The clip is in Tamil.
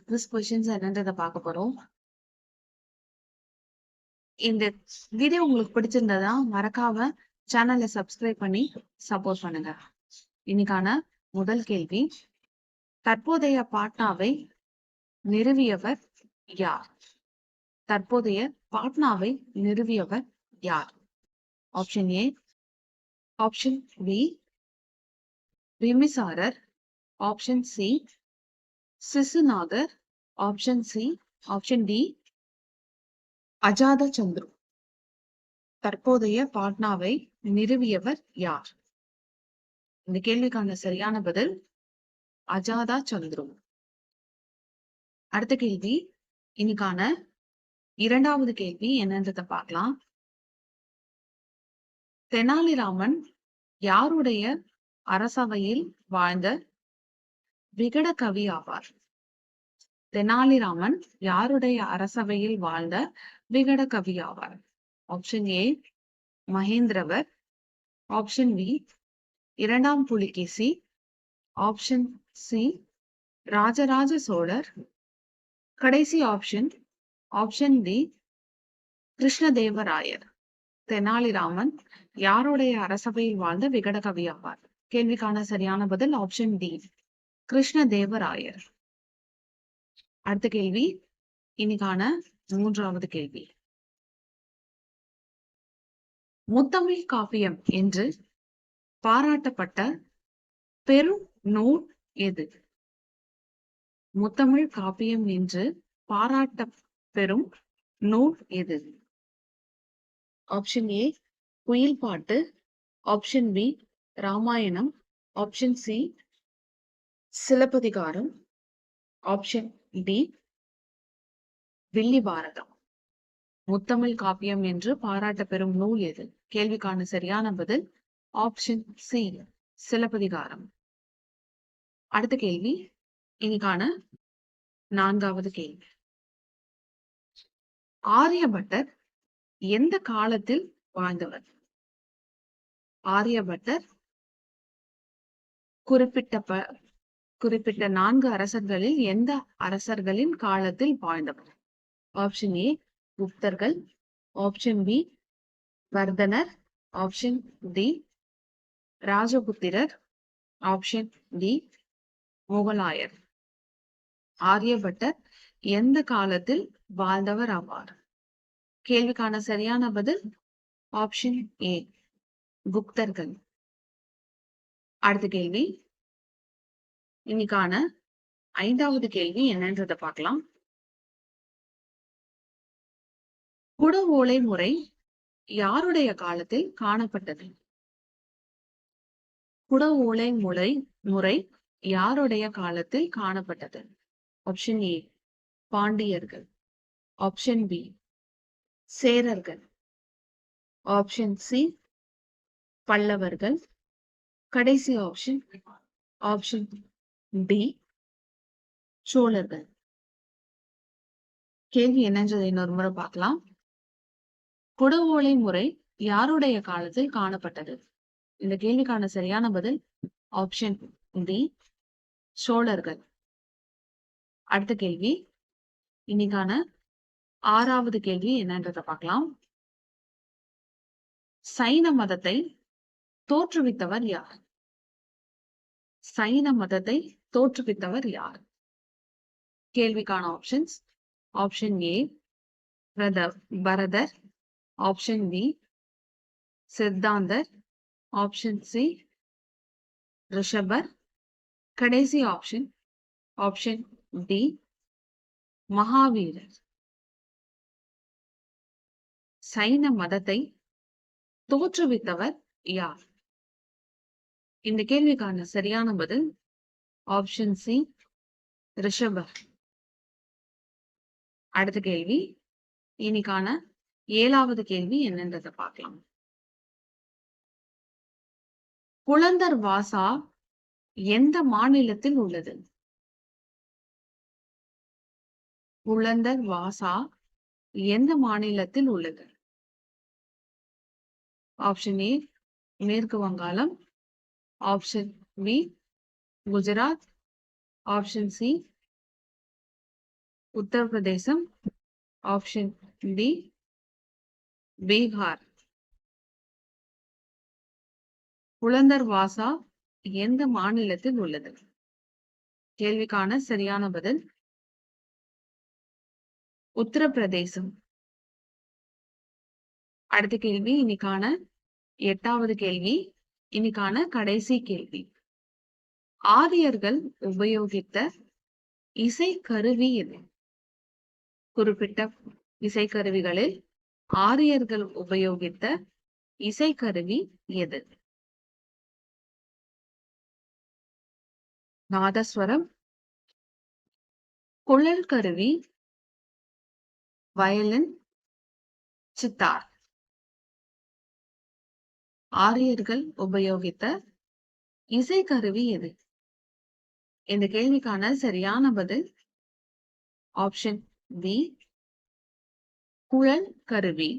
குவிஸ் கொஸ்டின்ஸ் என்னன்றதை பார்க்க போறோம். இந்த வீடியோ உங்களுக்கு பிடிச்சிருந்ததா மறக்காம சேனலை சப்ஸ்கிரைப் பண்ணி சப்போர்ட் பண்ணுங்க. இன்னைக்கான முதல் கேள்வி, தற்போதைய பாட்னாவை நிறுவியவர் யார்? தற்போதைய பாட்னாவை நிறுவியவர் யார்? ஆப்ஷன் ஏ, ஆப்ஷன் பி பிம்பிசாரர், ஆப்ஷன் சி சிசுநாதர், option C option D Ajatashatru. தற்போதைய பாட்னாவை நிறுவியவர் யார்? இந்த கேள்விக்கான சரியான பதில் அஜாதா சந்துரு. அடுத்த கேள்வி, இன்னைக்கான இரண்டாவது கேள்வி என்னன்றதை பார்க்கலாம். தெனாலிராமன் யாருடைய அரசவையில் வாழ்ந்த விகட கவி ஆவார்? தெனாலிராமன் யாருடைய அரசவையில் வாழ்ந்த விகட கவி ஆவார்? Option A Mahendravar, option B இரண்டாம் புலிகேசி, ஆப்ஷன் சி ராஜராஜ சோழர், கடைசி option option D Krishnadevarayar. Tenaliraman யாருடைய அரசவையில் வாழ்ந்த விகட கவி ஆவார்? கேள்விக்கான சரியான பதில் ஆப்ஷன் டி கிருஷ்ணதேவராயர். அடுத்த கேள்வி, இன்னைக்கான மூன்றாவது கேள்வி, முத்தமிழ் காப்பியம் என்று பாராட்டப்பட்ட பெரும் நூல் எது? முத்தமிழ் காப்பியம் என்று பாராட்ட பெறும் நூல் எது? Option A Kuyil Pattu, option B Ramayanam, option C Silappathikaram, option D Villi Bharatham. முத்தமிழ் காப்பியம் என்று பாராட்ட பெறும் நூல் எது? கேள்விக்கான சரியான பதில் ஆப்ஷன் சி சிலப்பதிகாரம். அடுத்த கேள்வி, இன்னைக்கான நான்காவது கேள்வி, ஆரியபட்டர் எந்த காலத்தில் வாழ்ந்தவர்? ஆரியபட்டர் குறிப்பிட்ட 4 அரசர்களில் எந்த அரசர்களின் காலத்தில் வாழ்ந்தவர்? ஆப்ஷன் ஏ குப்தர்கள், ஆப்ஷன் பி வர்தனர், ஆப்ஷன் டி ராஜபுத்திரர், ஆப்ஷன் டி முகலாயர். ஆரியபட்டர் எந்த காலத்தில் வாழ்ந்தவர் ஆவார்? கேள்விக்கான சரியான பதில் ஆப்ஷன் ஏ குப்தர்கள். அடுத்த கேள்வி, இன்னைக்கான ஐந்தாவது கேள்வி என்னன்றதை பார்க்கலாம். குட ஓலை முறை யாருடைய காலத்தில் காணப்பட்டது? குட ஓலை முறை யாருடைய காலத்தில் காணப்பட்டது? ஆப்ஷன் ஏ பாண்டியர்கள், ஆப்ஷன் பி சேரர்கள், ஆப்ஷன் சி பல்லவர்கள், கடைசி ஆப்ஷன் ஆப்ஷன் டி சோழர்கள். கேள்வி என்னன்றதை இன்னொரு முறை பார்க்கலாம். குட ஓலை முறை யாருடைய காலத்தில் காணப்பட்டது? இந்த கேள்விக்கான சரியான பதில் ஆப்ஷன் டி சோழர்கள். அடுத்த கேள்வி, இன்னைக்கான ஆறாவது கேள்வி என்னன்றதை பார்க்கலாம். சைன மதத்தை தோற்றுவித்தவர் யார்? சைன மதத்தை தோற்றுவித்தவர் யார்? கேள்விக்கான ஆப்ஷன்ஸ் ஆப்ஷன் ஏ பரதர், ஆப்ஷன் பி சித்தாந்தர், ஆப்ஷன் சி ரிஷபர், கடைசி ஆப்ஷன் ஆப்ஷன் டி மகாவீரர். சைன மதத்தை தோற்றுவித்தவர் யார்? இந்த கேள்விக்கான சரியான பதில் ஆப்ஷன் சி ரிஷபர். அடுத்த கேள்வி, இன்னைக்கான ஏழாவது கேள்வி என்னன்றதை பார்க்கலாம். புலந்தர் வாசா எந்த மாநிலத்தில் உள்ளது? புலந்தர் வாசா எந்த மாநிலத்தில் உள்ளது? ஆப்ஷன் ஏ மேற்கு வங்காளம், option B Gujarat, option C Uttar Pradesh. Option D Bihar. Buland வாசா எந்த மாநிலத்தில் உள்ளது? கேள்விக்கான சரியான பதில் உத்தரப்பிரதேசம். அடுத்த கேள்வி, இன்னைக்கான 8வது கேள்வி, இன்னைக்கான கடைசி கேள்வி. ஆரியர்கள் உபயோகித்த இசைக்கருவி எது? குறிப்பிட்ட இசைக்கருவிகளில் ஆரியர்கள் உபயோகித்த இசைக்கருவி எது? நாதஸ்வரம், குழல் கருவி, வயலின், சித்தார். ஆரியர்கள் உபயோகித்த இசைக்கருவி எது? இந்த கேள்விக்கான சரியான பதில் ஆப்ஷன் பி குழல் கருவி.